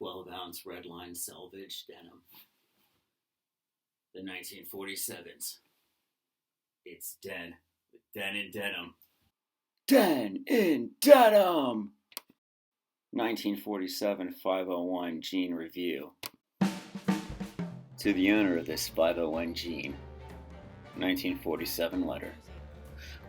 12-ounce red line selvage denim. The 1947's. It's Den in Denim. Den in Denim! 1947 501 Jean Review. To the owner of this 501 Jean, 1947 letter.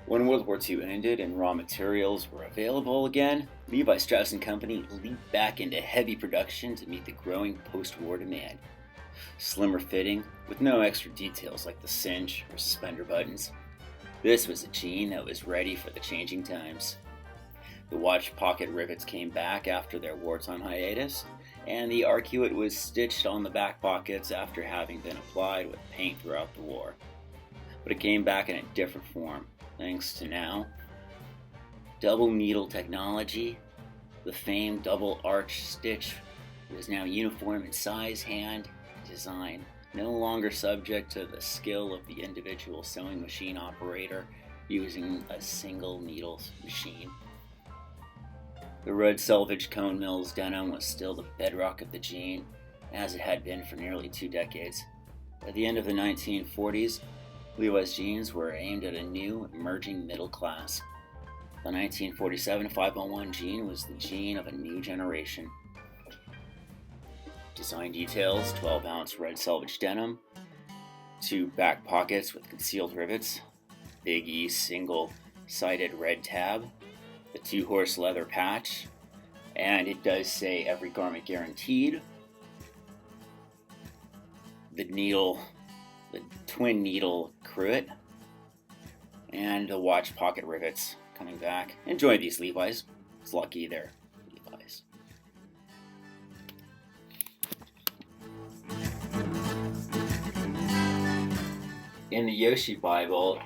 When World War II ended and raw materials were available again, Levi Strauss & Company leaped back into heavy production to meet the growing post-war demand. Slimmer fitting, with no extra details like the cinch or suspender buttons. This was a jean that was ready for the changing times. The watch pocket rivets came back after their wartime hiatus, and the arcuate was stitched on the back pockets after having been applied with paint throughout the war. But it came back in a different form, thanks to now double needle technology. The famed double arch stitch was now uniform in size, hand, design, no longer subject to the skill of the individual sewing machine operator using a single needle machine. The red selvage Cone Mills denim was still the bedrock of the jean, as it had been for nearly 2 decades. At the end of the 1940s, Levi's jeans were aimed at a new, emerging middle class. The 1947 501 jean was the jean of a new generation. Design details: 12-ounce red selvage denim, 2 back pockets with concealed rivets, Big E single-sided red tab, the 2-horse leather patch, and it does say every garment guaranteed. The twin needle cruet, and the watch pocket rivets coming back. Enjoy these Levi's. It's lucky they're Levi's. In the Yoshi Bible,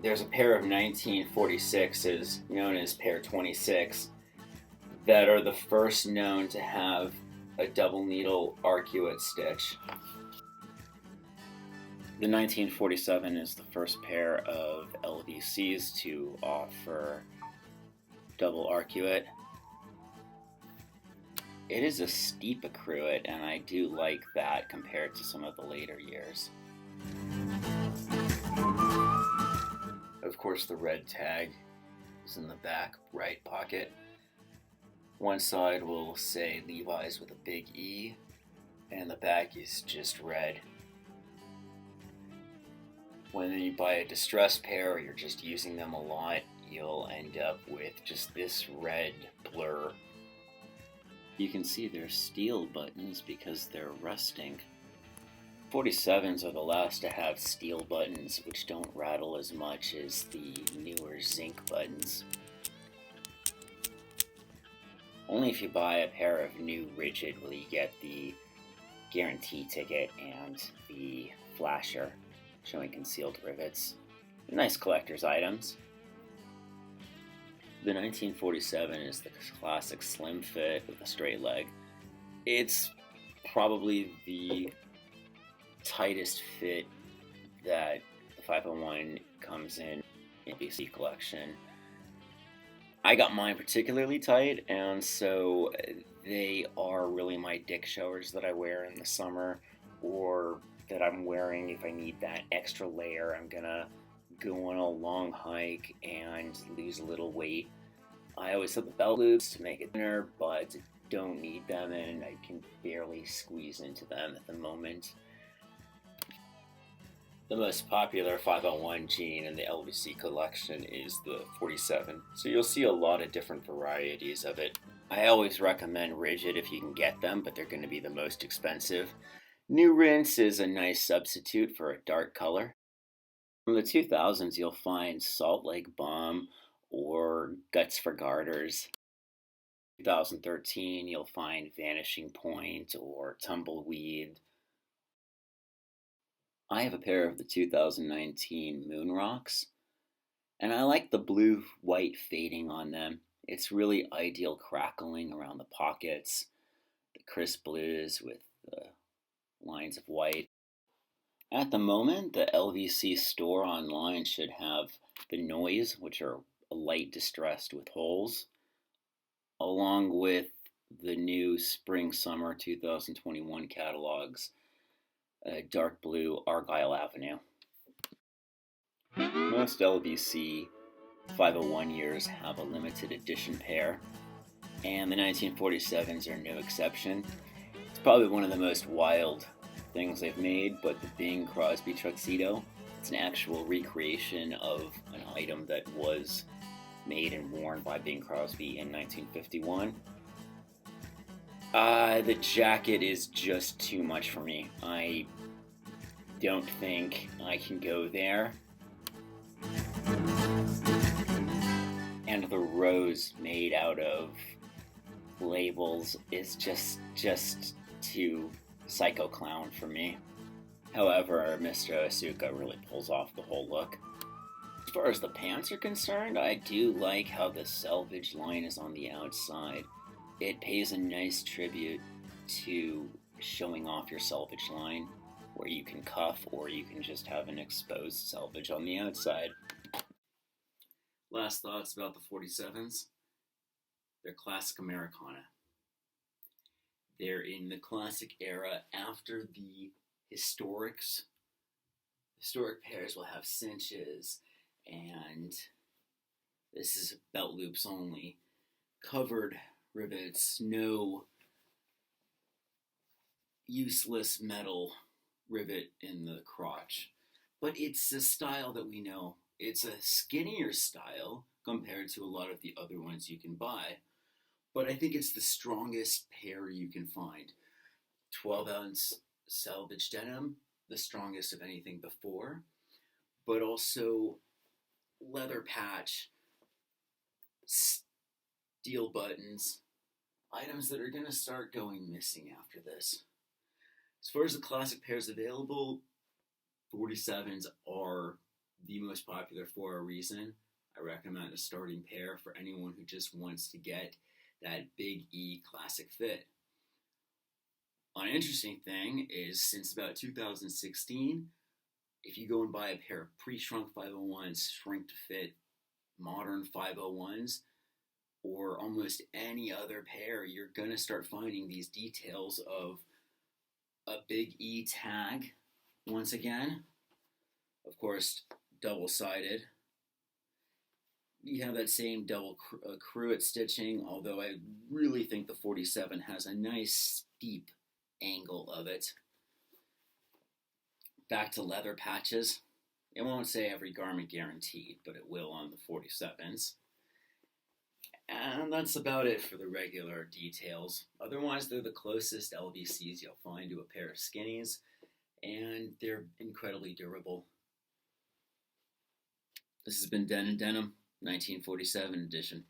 there's a pair of 1946s, known as pair 26, that are the first known to have a double needle arcuate stitch. The 1947 is the first pair of LVCs to offer double arcuate. It is a steep cruet, and I do like that compared to some of the later years. Of course, the red tag is in the back right pocket. One side will say Levi's with a big E, and the back is just red. When you buy a distressed pair or you're just using them a lot, you'll end up with just this red blur. You can see they're steel buttons because they're rusting. 47s are the last to have steel buttons, which don't rattle as much as the newer zinc buttons. Only if you buy a pair of new rigid will you get the guarantee ticket and the flasher showing concealed rivets. Nice collector's items. The 1947 is the classic slim fit with a straight leg. It's probably the tightest fit that the 501 comes in LVC collection. I got mine particularly tight, and so they are really my dick showers that I wear in the summer, or that I'm wearing if I need that extra layer. I'm gonna go on a long hike and lose a little weight. I always have the belt loops to make it thinner, but don't need them, and I can barely squeeze into them at the moment. The most popular 501 jean in the LVC collection is the 47, so you'll see a lot of different varieties of it. I always recommend rigid if you can get them, but they're going to be the most expensive. New Rinse is a nice substitute for a dark color. From the 2000s, you'll find Salt Lake Bomb or Guts for Garters. 2013, you'll find Vanishing Point or Tumbleweed. I have a pair of the 2019 Moon Rocks, and I like the blue-white fading on them. It's really ideal crackling around the pockets, the crisp blues with the lines of white. At the moment, the LVC store online should have the Noise, which are light distressed with holes, along with the new Spring/Summer 2021 catalogs, dark blue Argyle Avenue. Most LVC 501 years have a limited edition pair, and the 1947s are no exception. It's probably one of the most wild things they've made, but the Bing Crosby tuxedo, it's an actual recreation of an item that was made and worn by Bing Crosby in 1951. The jacket is just too much for me. I don't think I can go there. And the rose made out of labels is just too psycho clown for me. However, Mr. Asuka really pulls off the whole look. As far as the pants are concerned, I do like how the selvage line is on the outside. It pays a nice tribute to showing off your selvage line, where you can cuff or you can just have an exposed selvage on the outside. Last thoughts about the 47s. They're classic Americana. They're in the classic era after the historics. Historic pairs will have cinches, and this is belt loops only. Covered rivets, no useless metal rivet in the crotch. But it's a style that we know. It's a skinnier style compared to a lot of the other ones you can buy. But I think it's the strongest pair you can find. 12-ounce selvage denim, the strongest of anything before, but also leather patch, steel buttons, items that are going to start going missing after this. As far as the classic pairs available, 47s are the most popular for a reason. I recommend a starting pair for anyone who just wants to get that big E classic fit. An interesting thing is, since about 2016, if you go and buy a pair of pre-shrunk 501s, shrink to fit modern 501s, or almost any other pair, you're going to start finding these details of a big E tag, once again. Of course, double-sided. You have that same double cruet stitching, although I really think the 47 has a nice steep angle of it. Back to leather patches. It won't say every garment guaranteed, but it will on the 47s. And that's about it for the regular details. Otherwise, they're the closest LVCs you'll find to a pair of skinnies, and they're incredibly durable. This has been Denim, 1947 edition.